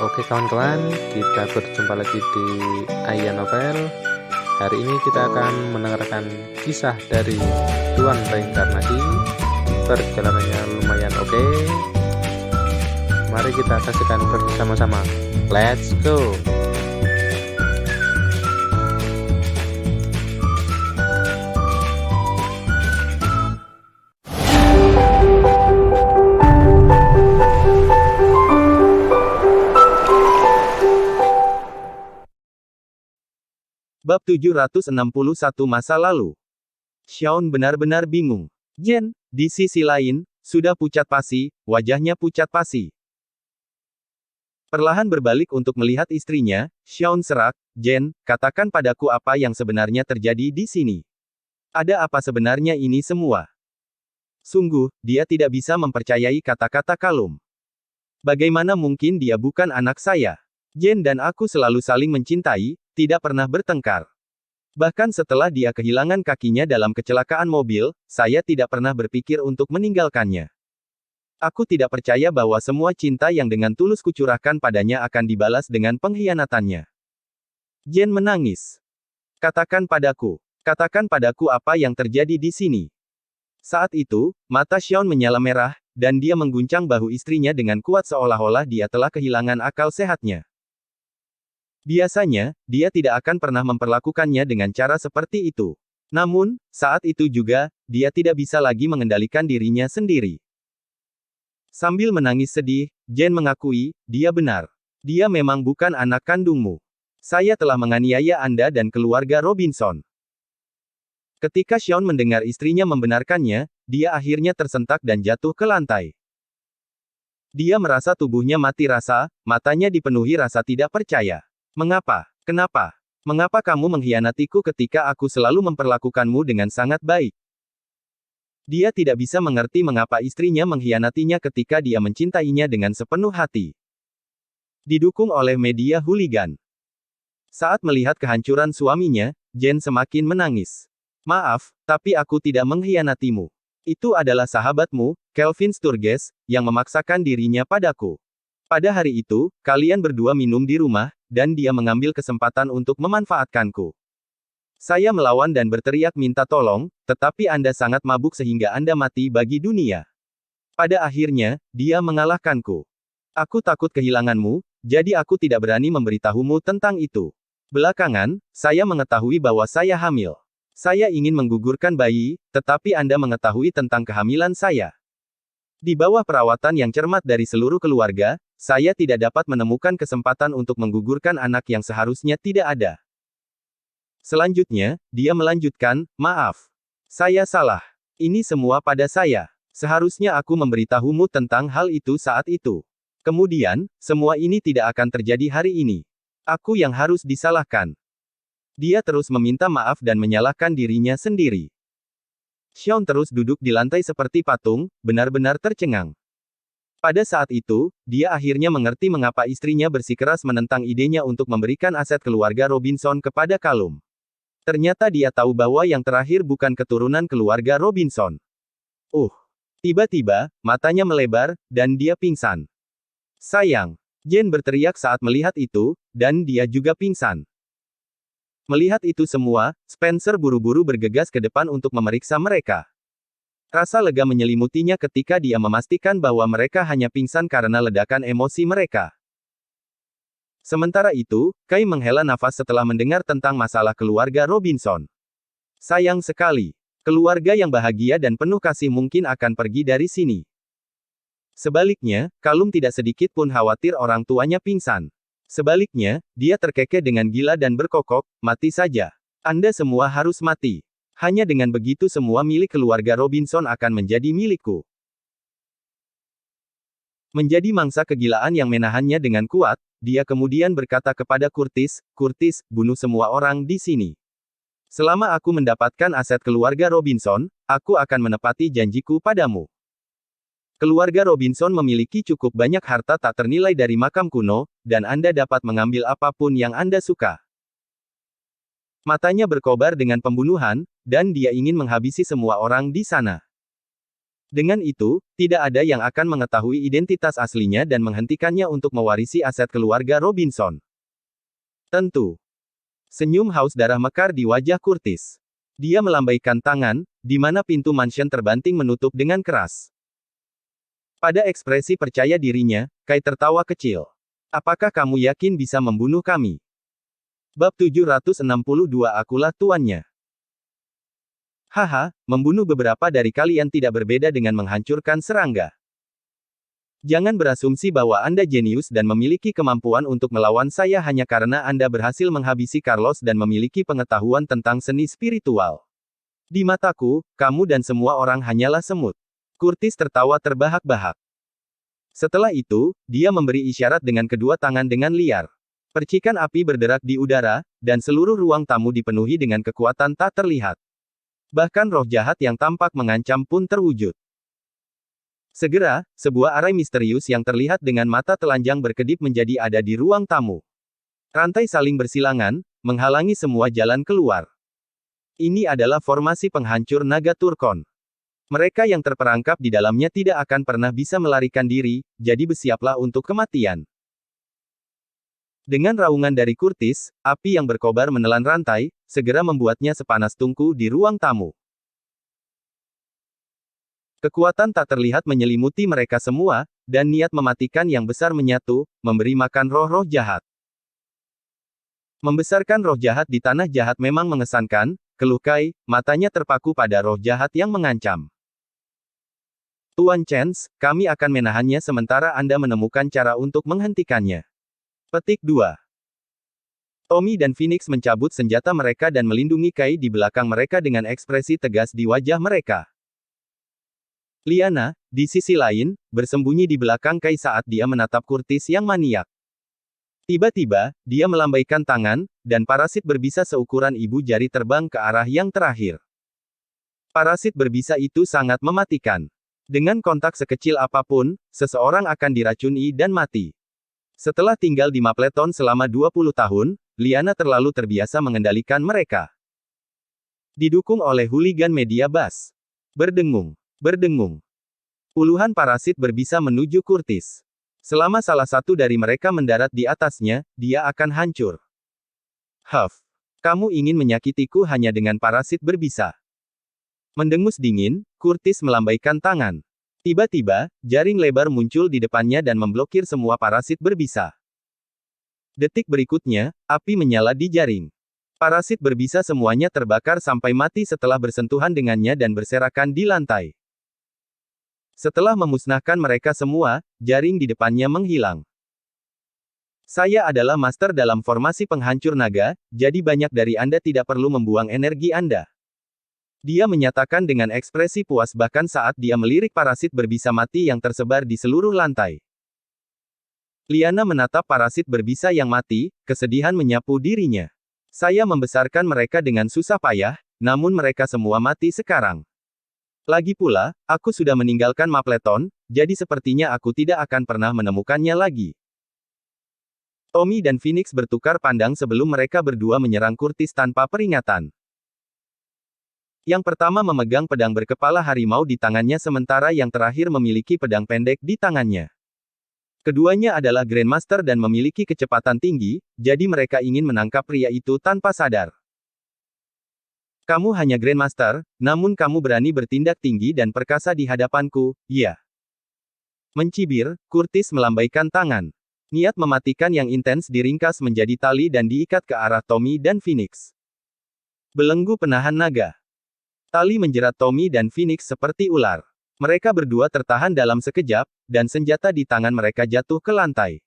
Oke kawan-kawan, kita berjumpa lagi di Aya Novel. Hari ini kita akan mendengarkan kisah dari Tuan Reinkarnasi. Perjalanannya lumayan oke. Mari kita saksikan bersama-sama. Let's go! Bab 761 masa lalu. Xiaon benar-benar bingung. Jen, di sisi lain, sudah pucat pasi, wajahnya pucat pasi. Perlahan berbalik untuk melihat istrinya, Xiaon serak, Jen, katakan padaku apa yang sebenarnya terjadi di sini. Ada apa sebenarnya ini semua? Sungguh, dia tidak bisa mempercayai kata-kata Kalum. Bagaimana mungkin dia bukan anak saya? Jen dan aku selalu saling mencintai, tidak pernah bertengkar. Bahkan setelah dia kehilangan kakinya dalam kecelakaan mobil, saya tidak pernah berpikir untuk meninggalkannya. Aku tidak percaya bahwa semua cinta yang dengan tulus kucurahkan padanya akan dibalas dengan pengkhianatannya. Jen menangis. Katakan padaku apa yang terjadi di sini. Saat itu, mata Xiaon menyala merah, dan dia mengguncang bahu istrinya dengan kuat seolah-olah dia telah kehilangan akal sehatnya. Biasanya, dia tidak akan pernah memperlakukannya dengan cara seperti itu. Namun, saat itu juga, dia tidak bisa lagi mengendalikan dirinya sendiri. Sambil menangis sedih, Jen mengakui, dia benar. Dia memang bukan anak kandungmu. Saya telah menganiaya Anda dan keluarga Robinson. Ketika Xiaon mendengar istrinya membenarkannya, dia akhirnya tersentak dan jatuh ke lantai. Dia merasa tubuhnya mati rasa, matanya dipenuhi rasa tidak percaya. Mengapa? Kenapa? Mengapa kamu mengkhianatiku ketika aku selalu memperlakukanmu dengan sangat baik? Dia tidak bisa mengerti mengapa istrinya mengkhianatinya ketika dia mencintainya dengan sepenuh hati. Didukung oleh media hooligan. Saat melihat kehancuran suaminya, Jen semakin menangis. Maaf, tapi aku tidak mengkhianatimu. Itu adalah sahabatmu, Kelvin Sturges, yang memaksakan dirinya padaku. Pada hari itu, kalian berdua minum di rumah, dan dia mengambil kesempatan untuk memanfaatkanku. Saya melawan dan berteriak minta tolong, tetapi Anda sangat mabuk sehingga Anda mati bagi dunia. Pada akhirnya, dia mengalahkanku. Aku takut kehilanganmu, jadi aku tidak berani memberitahumu tentang itu. Belakangan, saya mengetahui bahwa saya hamil. Saya ingin menggugurkan bayi, tetapi Anda mengetahui tentang kehamilan saya. Di bawah perawatan yang cermat dari seluruh keluarga, saya tidak dapat menemukan kesempatan untuk menggugurkan anak yang seharusnya tidak ada. Selanjutnya, dia melanjutkan, maaf. Saya salah. Ini semua pada saya. Seharusnya aku memberitahumu tentang hal itu saat itu. Kemudian, semua ini tidak akan terjadi hari ini. Aku yang harus disalahkan. Dia terus meminta maaf dan menyalahkan dirinya sendiri. Xiaon terus duduk di lantai seperti patung, benar-benar tercengang. Pada saat itu, dia akhirnya mengerti mengapa istrinya bersikeras menentang idenya untuk memberikan aset keluarga Robinson kepada Kalum. Ternyata dia tahu bahwa yang terakhir bukan keturunan keluarga Robinson. Tiba-tiba, matanya melebar, dan dia pingsan. Sayang. Jen berteriak saat melihat itu, dan dia juga pingsan. Melihat itu semua, Spencer buru-buru bergegas ke depan untuk memeriksa mereka. Rasa lega menyelimutinya ketika dia memastikan bahwa mereka hanya pingsan karena ledakan emosi mereka. Sementara itu, Kai menghela nafas setelah mendengar tentang masalah keluarga Robinson. Sayang sekali. Keluarga yang bahagia dan penuh kasih mungkin akan pergi dari sini. Sebaliknya, Kalum tidak sedikit pun khawatir orang tuanya pingsan. Sebaliknya, dia terkekeh dengan gila dan berkokok, mati saja. Anda semua harus mati. Hanya dengan begitu semua milik keluarga Robinson akan menjadi milikku. Menjadi mangsa kegilaan yang menahannya dengan kuat, dia kemudian berkata kepada Curtis, Curtis, bunuh semua orang di sini. Selama aku mendapatkan aset keluarga Robinson, aku akan menepati janjiku padamu. Keluarga Robinson memiliki cukup banyak harta tak ternilai dari makam kuno, dan Anda dapat mengambil apapun yang Anda suka. Matanya berkobar dengan pembunuhan, dan dia ingin menghabisi semua orang di sana. Dengan itu, tidak ada yang akan mengetahui identitas aslinya dan menghentikannya untuk mewarisi aset keluarga Robinson. Tentu. Senyum haus darah mekar di wajah Curtis. Dia melambaikan tangan, di mana pintu mansion terbanting menutup dengan keras. Pada ekspresi percaya dirinya, Kai tertawa kecil. Apakah kamu yakin bisa membunuh kami? Bab 762 Akulah tuannya. Haha, membunuh beberapa dari kalian tidak berbeda dengan menghancurkan serangga. Jangan berasumsi bahwa Anda jenius dan memiliki kemampuan untuk melawan saya hanya karena Anda berhasil menghabisi Carlos dan memiliki pengetahuan tentang seni spiritual. Di mataku, kamu dan semua orang hanyalah semut. Curtis tertawa terbahak-bahak. Setelah itu, dia memberi isyarat dengan kedua tangan dengan liar. Percikan api berderak di udara, dan seluruh ruang tamu dipenuhi dengan kekuatan tak terlihat. Bahkan roh jahat yang tampak mengancam pun terwujud. Segera, sebuah arai misterius yang terlihat dengan mata telanjang berkedip menjadi ada di ruang tamu. Rantai saling bersilangan, menghalangi semua jalan keluar. Ini adalah formasi penghancur naga Turkon. Mereka yang terperangkap di dalamnya tidak akan pernah bisa melarikan diri, jadi bersiaplah untuk kematian. Dengan raungan dari Curtis, api yang berkobar menelan rantai, segera membuatnya sepanas tungku di ruang tamu. Kekuatan tak terlihat menyelimuti mereka semua, dan niat mematikan yang besar menyatu, memberi makan roh-roh jahat. Membesarkan roh jahat di tanah jahat memang mengesankan, keluh Kai, matanya terpaku pada roh jahat yang mengancam. Tuan Chance, kami akan menahannya sementara Anda menemukan cara untuk menghentikannya. Petik 2. Tommy dan Phoenix mencabut senjata mereka dan melindungi Kai di belakang mereka dengan ekspresi tegas di wajah mereka. Liana, di sisi lain, bersembunyi di belakang Kai saat dia menatap Curtis yang maniak. Tiba-tiba, dia melambaikan tangan, dan parasit berbisa seukuran ibu jari terbang ke arah yang terakhir. Parasit berbisa itu sangat mematikan. Dengan kontak sekecil apapun, seseorang akan diracuni dan mati. Setelah tinggal di Mapleton selama 20 tahun, Liana terlalu terbiasa mengendalikan mereka. Didukung oleh hooligan media bass. Berdengung. Berdengung. Puluhan parasit berbisa menuju Curtis. Selama salah satu dari mereka mendarat di atasnya, dia akan hancur. Huff. Kamu ingin menyakitiku hanya dengan parasit berbisa. Mendengus dingin, Curtis melambaikan tangan. Tiba-tiba, jaring lebar muncul di depannya dan memblokir semua parasit berbisa. Detik berikutnya, api menyala di jaring. Parasit berbisa semuanya terbakar sampai mati setelah bersentuhan dengannya dan berserakan di lantai. Setelah memusnahkan mereka semua, jaring di depannya menghilang. Saya adalah master dalam formasi penghancur naga, jadi banyak dari Anda tidak perlu membuang energi Anda. Dia menyatakan dengan ekspresi puas bahkan saat dia melirik parasit berbisa mati yang tersebar di seluruh lantai. Liana menatap parasit berbisa yang mati, kesedihan menyapu dirinya. Saya membesarkan mereka dengan susah payah, namun mereka semua mati sekarang. Lagi pula, aku sudah meninggalkan Mapleton, jadi sepertinya aku tidak akan pernah menemukannya lagi. Tommy dan Phoenix bertukar pandang sebelum mereka berdua menyerang Curtis tanpa peringatan. Yang pertama memegang pedang berkepala harimau di tangannya sementara yang terakhir memiliki pedang pendek di tangannya. Keduanya adalah Grandmaster dan memiliki kecepatan tinggi, jadi mereka ingin menangkap pria itu tanpa sadar. Kamu hanya Grandmaster, namun kamu berani bertindak tinggi dan perkasa di hadapanku, ya. Mencibir, Curtis melambaikan tangan. Niat mematikan yang intens diringkas menjadi tali dan diikat ke arah Tommy dan Phoenix. Belenggu penahan naga. Tali menjerat Tommy dan Phoenix seperti ular. Mereka berdua tertahan dalam sekejap, dan senjata di tangan mereka jatuh ke lantai.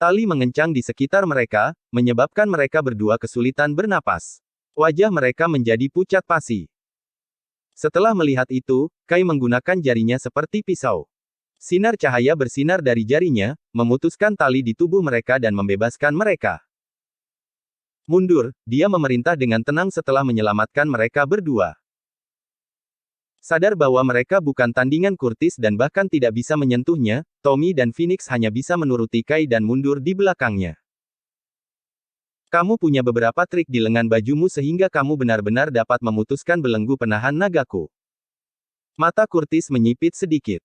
Tali mengencang di sekitar mereka, menyebabkan mereka berdua kesulitan bernapas. Wajah mereka menjadi pucat pasi. Setelah melihat itu, Kai menggunakan jarinya seperti pisau. Sinar cahaya bersinar dari jarinya, memutuskan tali di tubuh mereka dan membebaskan mereka. Mundur, dia memerintah dengan tenang setelah menyelamatkan mereka berdua. Sadar bahwa mereka bukan tandingan Curtis dan bahkan tidak bisa menyentuhnya, Tommy dan Phoenix hanya bisa menuruti Kai dan mundur di belakangnya. Kamu punya beberapa trik di lengan bajumu sehingga kamu benar-benar dapat memutuskan belenggu penahan nagaku. Mata Kurtis menyipit sedikit.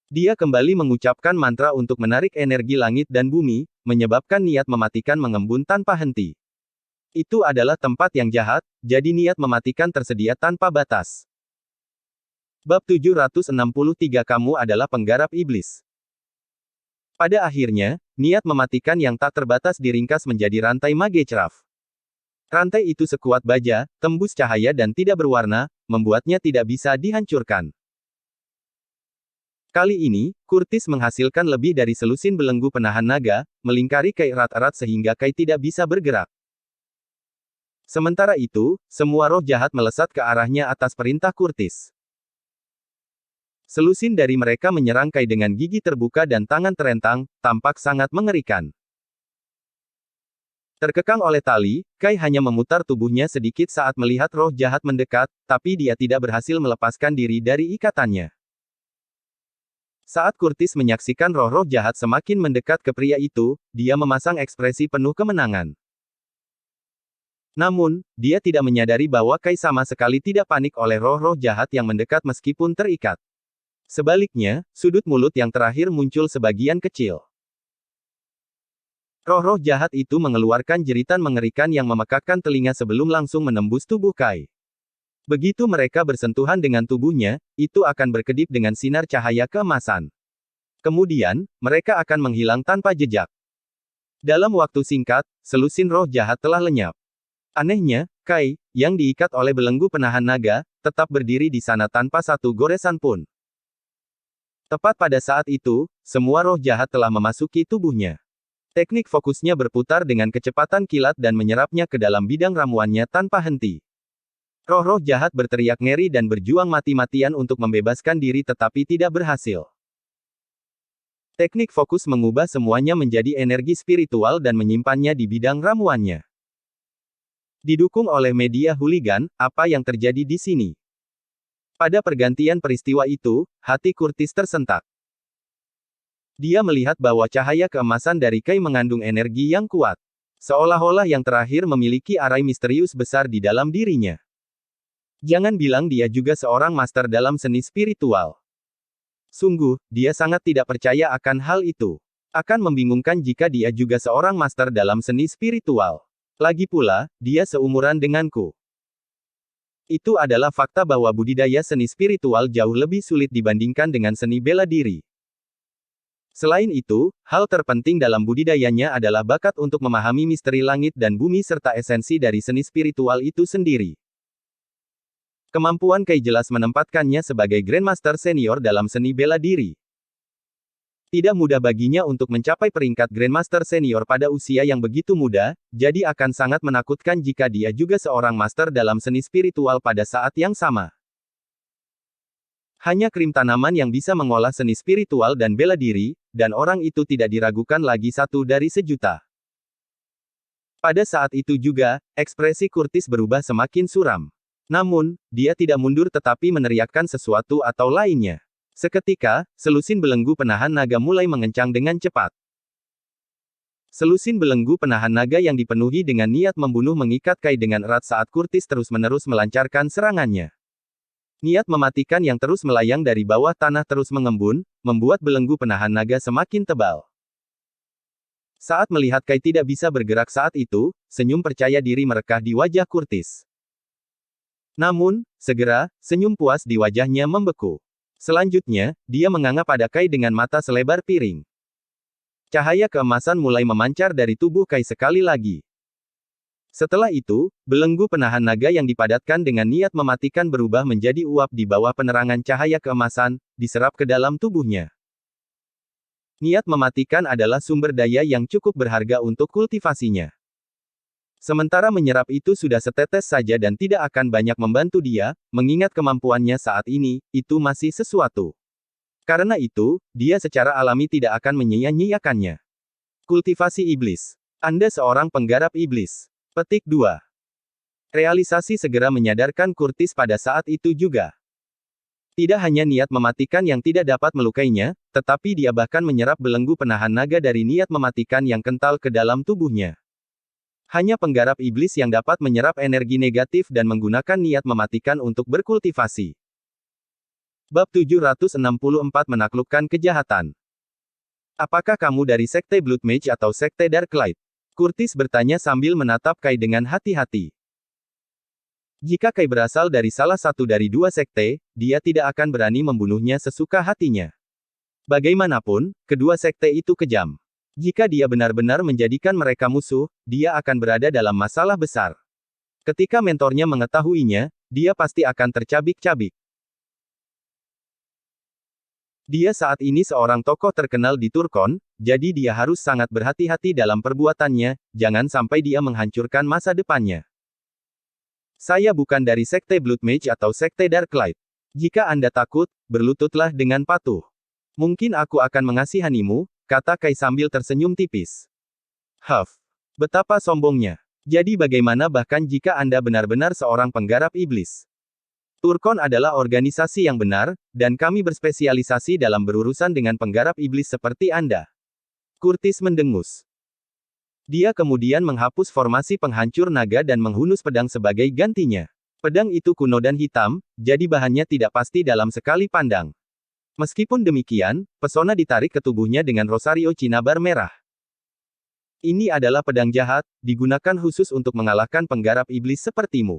Dia kembali mengucapkan mantra untuk menarik energi langit dan bumi, menyebabkan niat mematikan mengembun tanpa henti. Itu adalah tempat yang jahat, jadi niat mematikan tersedia tanpa batas. Bab 763 Kamu adalah penggarap iblis. Pada akhirnya, niat mematikan yang tak terbatas diringkas menjadi rantai Magecraft. Rantai itu sekuat baja, tembus cahaya dan tidak berwarna, membuatnya tidak bisa dihancurkan. Kali ini, Kurtis menghasilkan lebih dari selusin belenggu penahan naga, melingkari Kai erat-erat sehingga Kai tidak bisa bergerak. Sementara itu, semua roh jahat melesat ke arahnya atas perintah Kurtis. Selusin dari mereka menyerang Kai dengan gigi terbuka dan tangan terentang, tampak sangat mengerikan. Terkekang oleh tali, Kai hanya memutar tubuhnya sedikit saat melihat roh jahat mendekat, tapi dia tidak berhasil melepaskan diri dari ikatannya. Saat Kurtis menyaksikan roh-roh jahat semakin mendekat ke pria itu, dia memasang ekspresi penuh kemenangan. Namun, dia tidak menyadari bahwa Kai sama sekali tidak panik oleh roh-roh jahat yang mendekat meskipun terikat. Sebaliknya, sudut mulut yang terakhir muncul sebagian kecil. Roh-roh jahat itu mengeluarkan jeritan mengerikan yang memekakkan telinga sebelum langsung menembus tubuh Kai. Begitu mereka bersentuhan dengan tubuhnya, itu akan berkedip dengan sinar cahaya keemasan. Kemudian, mereka akan menghilang tanpa jejak. Dalam waktu singkat, selusin roh jahat telah lenyap. Anehnya, Kai, yang diikat oleh belenggu penahan naga, tetap berdiri di sana tanpa satu goresan pun. Tepat pada saat itu, semua roh jahat telah memasuki tubuhnya. Teknik fokusnya berputar dengan kecepatan kilat dan menyerapnya ke dalam bidang ramuannya tanpa henti. Roh-roh jahat berteriak ngeri dan berjuang mati-matian untuk membebaskan diri tetapi tidak berhasil. Teknik fokus mengubah semuanya menjadi energi spiritual dan menyimpannya di bidang ramuannya. Didukung oleh media hooligan, apa yang terjadi di sini? Pada pergantian peristiwa itu, hati Kurtis tersentak. Dia melihat bahwa cahaya keemasan dari Kai mengandung energi yang kuat. Seolah-olah yang terakhir memiliki arai misterius besar di dalam dirinya. Jangan bilang dia juga seorang master dalam seni spiritual. Sungguh, dia sangat tidak percaya akan hal itu. Akan membingungkan jika dia juga seorang master dalam seni spiritual. Lagi pula, dia seumuran denganku. Itu adalah fakta bahwa budidaya seni spiritual jauh lebih sulit dibandingkan dengan seni bela diri. Selain itu, hal terpenting dalam budidayanya adalah bakat untuk memahami misteri langit dan bumi serta esensi dari seni spiritual itu sendiri. Kemampuan Kai jelas menempatkannya sebagai Grandmaster Senior dalam seni bela diri. Tidak mudah baginya untuk mencapai peringkat Grandmaster Senior pada usia yang begitu muda, jadi akan sangat menakutkan jika dia juga seorang master dalam seni spiritual pada saat yang sama. Hanya krim tanaman yang bisa mengolah seni spiritual dan bela diri, dan orang itu tidak diragukan lagi satu dari sejuta. Pada saat itu juga, ekspresi Kurtis berubah semakin suram. Namun, dia tidak mundur tetapi meneriakkan sesuatu atau lainnya. Seketika, selusin belenggu penahan naga mulai mengencang dengan cepat. Selusin belenggu penahan naga yang dipenuhi dengan niat membunuh mengikat Kai dengan erat saat Kurtis terus-menerus melancarkan serangannya. Niat mematikan yang terus melayang dari bawah tanah terus mengembun, membuat belenggu penahan naga semakin tebal. Saat melihat Kai tidak bisa bergerak saat itu, senyum percaya diri merekah di wajah Kurtis. Namun, segera, senyum puas di wajahnya membeku. Selanjutnya, dia menganga pada Kai dengan mata selebar piring. Cahaya keemasan mulai memancar dari tubuh Kai sekali lagi. Setelah itu, belenggu penahan naga yang dipadatkan dengan niat mematikan berubah menjadi uap di bawah penerangan cahaya keemasan, diserap ke dalam tubuhnya. Niat mematikan adalah sumber daya yang cukup berharga untuk kultivasinya. Sementara menyerap itu sudah setetes saja dan tidak akan banyak membantu dia, mengingat kemampuannya saat ini, itu masih sesuatu. Karena itu, dia secara alami tidak akan menyia-nyiakannya. Kultivasi iblis. Anda seorang penggarap iblis. Petik 2. Realisasi segera menyadarkan Kurtis pada saat itu juga. Tidak hanya niat mematikan yang tidak dapat melukainya, tetapi dia bahkan menyerap belenggu penahan naga dari niat mematikan yang kental ke dalam tubuhnya. Hanya penggarap iblis yang dapat menyerap energi negatif dan menggunakan niat mematikan untuk berkultivasi. Bab 764 Menaklukkan Kejahatan. Apakah kamu dari Sekte Blood Mage atau Sekte Darklight? Curtis bertanya sambil menatap Kai dengan hati-hati. Jika Kai berasal dari salah satu dari dua sekte, dia tidak akan berani membunuhnya sesuka hatinya. Bagaimanapun, kedua sekte itu kejam. Jika dia benar-benar menjadikan mereka musuh, dia akan berada dalam masalah besar. Ketika mentornya mengetahuinya, dia pasti akan tercabik-cabik. Dia saat ini seorang tokoh terkenal di Turkon, jadi dia harus sangat berhati-hati dalam perbuatannya, jangan sampai dia menghancurkan masa depannya. Saya bukan dari Sekte Blood Mage atau Sekte Darklight. Jika Anda takut, berlututlah dengan patuh. Mungkin aku akan mengasihanimu, kata Kai sambil tersenyum tipis. Betapa sombongnya. Jadi bagaimana bahkan jika Anda benar-benar seorang penggarap iblis? Turkon adalah organisasi yang benar, dan kami berspesialisasi dalam berurusan dengan penggarap iblis seperti Anda. Curtis mendengus. Dia kemudian menghapus formasi penghancur naga dan menghunus pedang sebagai gantinya. Pedang itu kuno dan hitam, jadi bahannya tidak pasti dalam sekali pandang. Meskipun demikian, pesona ditarik ke tubuhnya dengan rosario cinabar merah. Ini adalah pedang jahat, digunakan khusus untuk mengalahkan penggarap iblis sepertimu.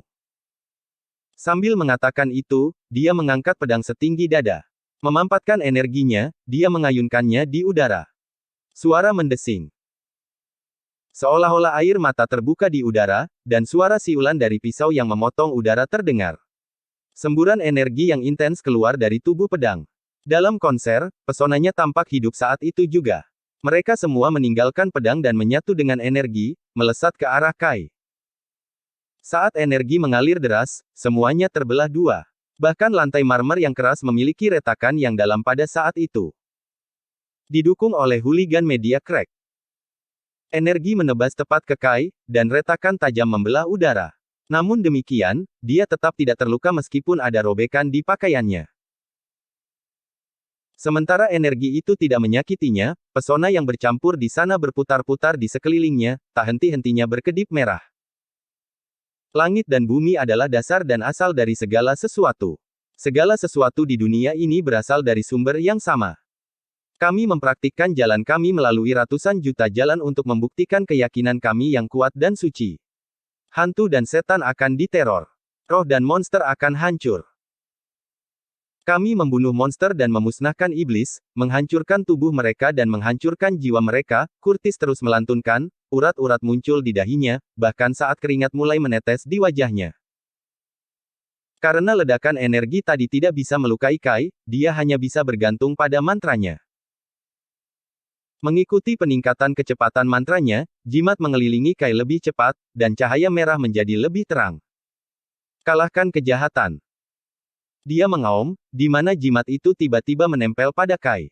Sambil mengatakan itu, dia mengangkat pedang setinggi dada. Memampatkan energinya, dia mengayunkannya di udara. Suara mendesing. Seolah-olah air mata terbuka di udara, dan suara siulan dari pisau yang memotong udara terdengar. Semburan energi yang intens keluar dari tubuh pedang. Dalam konser, pesonanya tampak hidup saat itu juga. Mereka semua meninggalkan pedang dan menyatu dengan energi, melesat ke arah Kai. Saat energi mengalir deras, semuanya terbelah dua. Bahkan lantai marmer yang keras memiliki retakan yang dalam pada saat itu. Didukung oleh hooligan media crack. Energi menebas tepat ke Kai, dan retakan tajam membelah udara. Namun demikian, dia tetap tidak terluka meskipun ada robekan di pakaiannya. Sementara energi itu tidak menyakitinya, pesona yang bercampur di sana berputar-putar di sekelilingnya, tak henti-hentinya berkedip merah. Langit dan bumi adalah dasar dan asal dari segala sesuatu. Segala sesuatu di dunia ini berasal dari sumber yang sama. Kami mempraktikkan jalan kami melalui ratusan juta jalan untuk membuktikan keyakinan kami yang kuat dan suci. Hantu dan setan akan diteror. Roh dan monster akan hancur. Kami membunuh monster dan memusnahkan iblis, menghancurkan tubuh mereka dan menghancurkan jiwa mereka, Curtis terus melantunkan, urat-urat muncul di dahinya, bahkan saat keringat mulai menetes di wajahnya. Karena ledakan energi tadi tidak bisa melukai Kai, dia hanya bisa bergantung pada mantranya. Mengikuti peningkatan kecepatan mantranya, jimat mengelilingi Kai lebih cepat, dan cahaya merah menjadi lebih terang. Kalahkan kejahatan. Dia mengaum, di mana jimat itu tiba-tiba menempel pada Kai.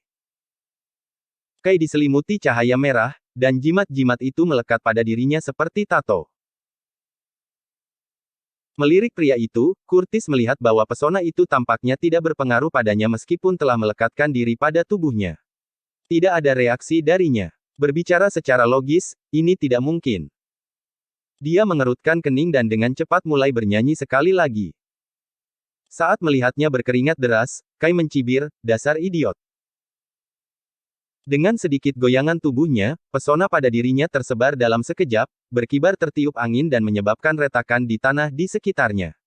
Kai diselimuti cahaya merah, dan jimat-jimat itu melekat pada dirinya seperti tato. Melirik pria itu, Curtis melihat bahwa pesona itu tampaknya tidak berpengaruh padanya meskipun telah melekatkan diri pada tubuhnya. Tidak ada reaksi darinya. Berbicara secara logis, ini tidak mungkin. Dia mengerutkan kening dan dengan cepat mulai bernyanyi sekali lagi. Saat melihatnya berkeringat deras, Kai mencibir, dasar idiot. Dengan sedikit goyangan tubuhnya, pesona pada dirinya tersebar dalam sekejap, berkibar tertiup angin dan menyebabkan retakan di tanah di sekitarnya.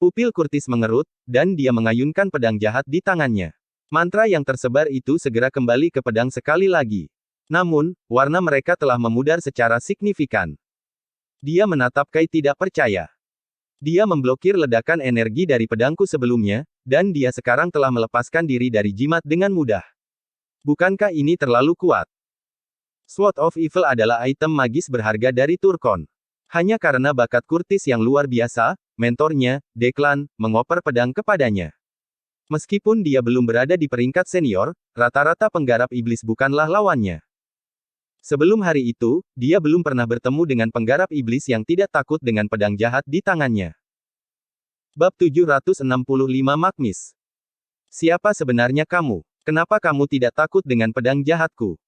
Pupil Curtis mengerut, dan dia mengayunkan pedang jahat di tangannya. Mantra yang tersebar itu segera kembali ke pedang sekali lagi. Namun, warna mereka telah memudar secara signifikan. Dia menatap Kai tidak percaya. Dia memblokir ledakan energi dari pedangku sebelumnya, dan dia sekarang telah melepaskan diri dari jimat dengan mudah. Bukankah ini terlalu kuat? Sword of Evil adalah item magis berharga dari Turkon. Hanya karena bakat Curtis yang luar biasa, mentornya, Declan, mengoper pedang kepadanya. Meskipun dia belum berada di peringkat senior, rata-rata penggarap iblis bukanlah lawannya. Sebelum hari itu, dia belum pernah bertemu dengan penggarap iblis yang tidak takut dengan pedang jahat di tangannya. Bab 765 Magmis. Siapa sebenarnya kamu? Kenapa kamu tidak takut dengan pedang jahatku?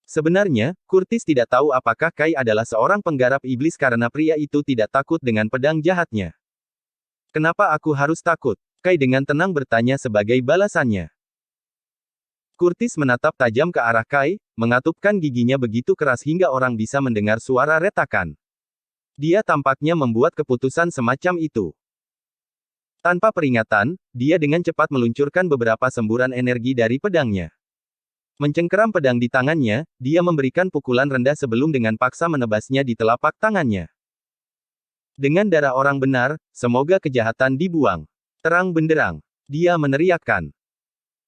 Sebenarnya, Curtis tidak tahu apakah Kai adalah seorang penggarap iblis karena pria itu tidak takut dengan pedang jahatnya. Kenapa aku harus takut? Kai dengan tenang bertanya sebagai balasannya. Curtis menatap tajam ke arah Kai, mengatupkan giginya begitu keras hingga orang bisa mendengar suara retakan. Dia tampaknya membuat keputusan semacam itu. Tanpa peringatan, dia dengan cepat meluncurkan beberapa semburan energi dari pedangnya. Mencengkeram pedang di tangannya, dia memberikan pukulan rendah sebelum dengan paksa menebasnya di telapak tangannya. Dengan darah orang benar, semoga kejahatan dibuang. Terang benderang. Dia meneriakkan.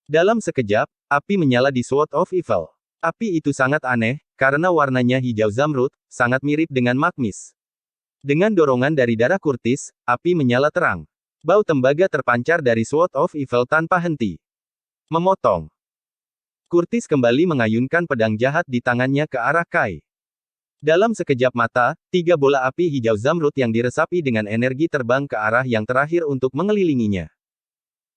Dalam sekejap, api menyala di Sword of Evil. Api itu sangat aneh, karena warnanya hijau zamrud, sangat mirip dengan magmis. Dengan dorongan dari darah Curtis, api menyala terang. Bau tembaga terpancar dari Sword of Evil tanpa henti. Memotong. Curtis kembali mengayunkan pedang jahat di tangannya ke arah Kai. Dalam sekejap mata, 3 bola api hijau zamrud yang diresapi dengan energi terbang ke arah yang terakhir untuk mengelilinginya.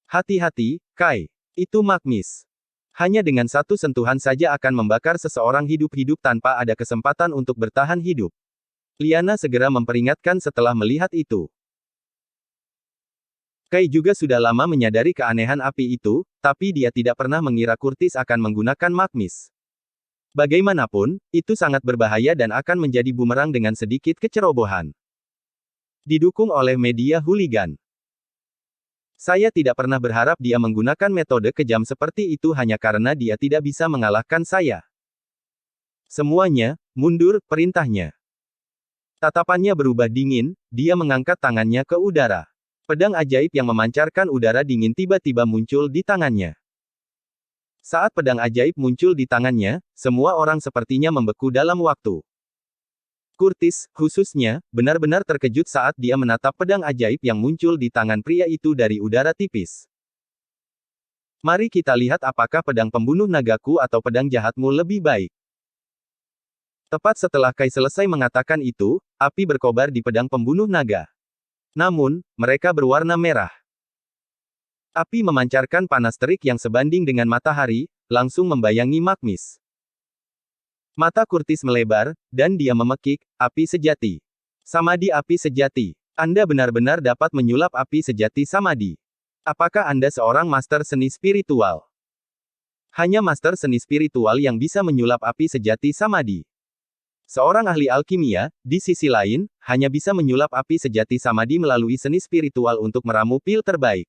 Hati-hati, Kai. Itu magmis. Hanya dengan satu sentuhan saja akan membakar seseorang hidup-hidup tanpa ada kesempatan untuk bertahan hidup. Liana segera memperingatkan setelah melihat itu. Kai juga sudah lama menyadari keanehan api itu, tapi dia tidak pernah mengira Curtis akan menggunakan magmis. Bagaimanapun, itu sangat berbahaya dan akan menjadi bumerang dengan sedikit kecerobohan. Didukung oleh media hooligan. Saya tidak pernah berharap dia menggunakan metode kejam seperti itu hanya karena dia tidak bisa mengalahkan saya. Semuanya, mundur, perintahnya. Tatapannya berubah dingin, dia mengangkat tangannya ke udara. Pedang ajaib yang memancarkan udara dingin tiba-tiba muncul di tangannya. Saat pedang ajaib muncul di tangannya, semua orang sepertinya membeku dalam waktu. Curtis, khususnya, benar-benar terkejut saat dia menatap pedang ajaib yang muncul di tangan pria itu dari udara tipis. Mari kita lihat apakah pedang pembunuh nagaku atau pedang jahatmu lebih baik. Tepat setelah Kai selesai mengatakan itu, api berkobar di pedang pembunuh naga. Namun, mereka berwarna merah. Api memancarkan panas terik yang sebanding dengan matahari, langsung membayangi magmis. Mata Curtis melebar, dan dia memekik, api sejati. Samadi api sejati. Anda benar-benar dapat menyulap api sejati samadi. Apakah Anda seorang master seni spiritual? Hanya master seni spiritual yang bisa menyulap api sejati samadi. Seorang ahli alkimia, di sisi lain, hanya bisa menyulap api sejati samadi melalui seni spiritual untuk meramu pil terbaik.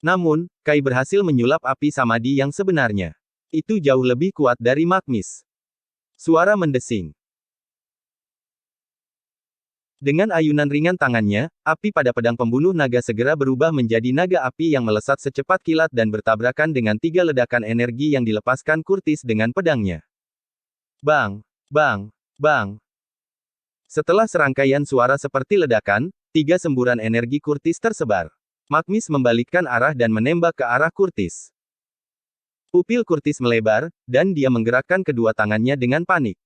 Namun, Kai berhasil menyulap api samadi yang sebenarnya. Itu jauh lebih kuat dari magmis. Suara mendesing. Dengan ayunan ringan tangannya, api pada pedang pembunuh naga segera berubah menjadi naga api yang melesat secepat kilat dan bertabrakan dengan 3 ledakan energi yang dilepaskan Curtis dengan pedangnya. Bang! Bang! Bang! Setelah serangkaian suara seperti ledakan, 3 semburan energi Curtis tersebar. Magmis membalikkan arah dan menembak ke arah Curtis. Pupil Curtis melebar, dan dia menggerakkan kedua tangannya dengan panik.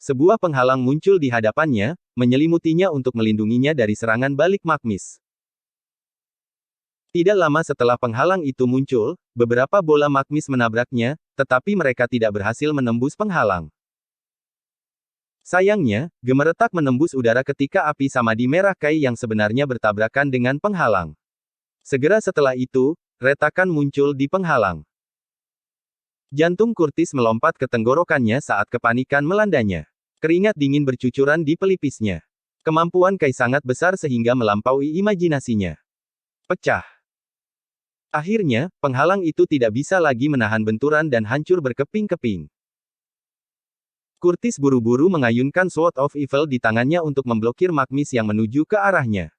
Sebuah penghalang muncul di hadapannya, menyelimutinya untuk melindunginya dari serangan balik magmis. Tidak lama setelah penghalang itu muncul, beberapa bola magmis menabraknya, tetapi mereka tidak berhasil menembus penghalang. Sayangnya, gemeretak menembus udara ketika api samadi merah Kai yang sebenarnya bertabrakan dengan penghalang. Segera setelah itu, retakan muncul di penghalang. Jantung Curtis melompat ke tenggorokannya saat kepanikan melandanya. Keringat dingin bercucuran di pelipisnya. Kemampuan Kai sangat besar sehingga melampaui imajinasinya. Pecah. Akhirnya, penghalang itu tidak bisa lagi menahan benturan dan hancur berkeping-keping. Curtis buru-buru mengayunkan Sword of Evil di tangannya untuk memblokir magmis yang menuju ke arahnya.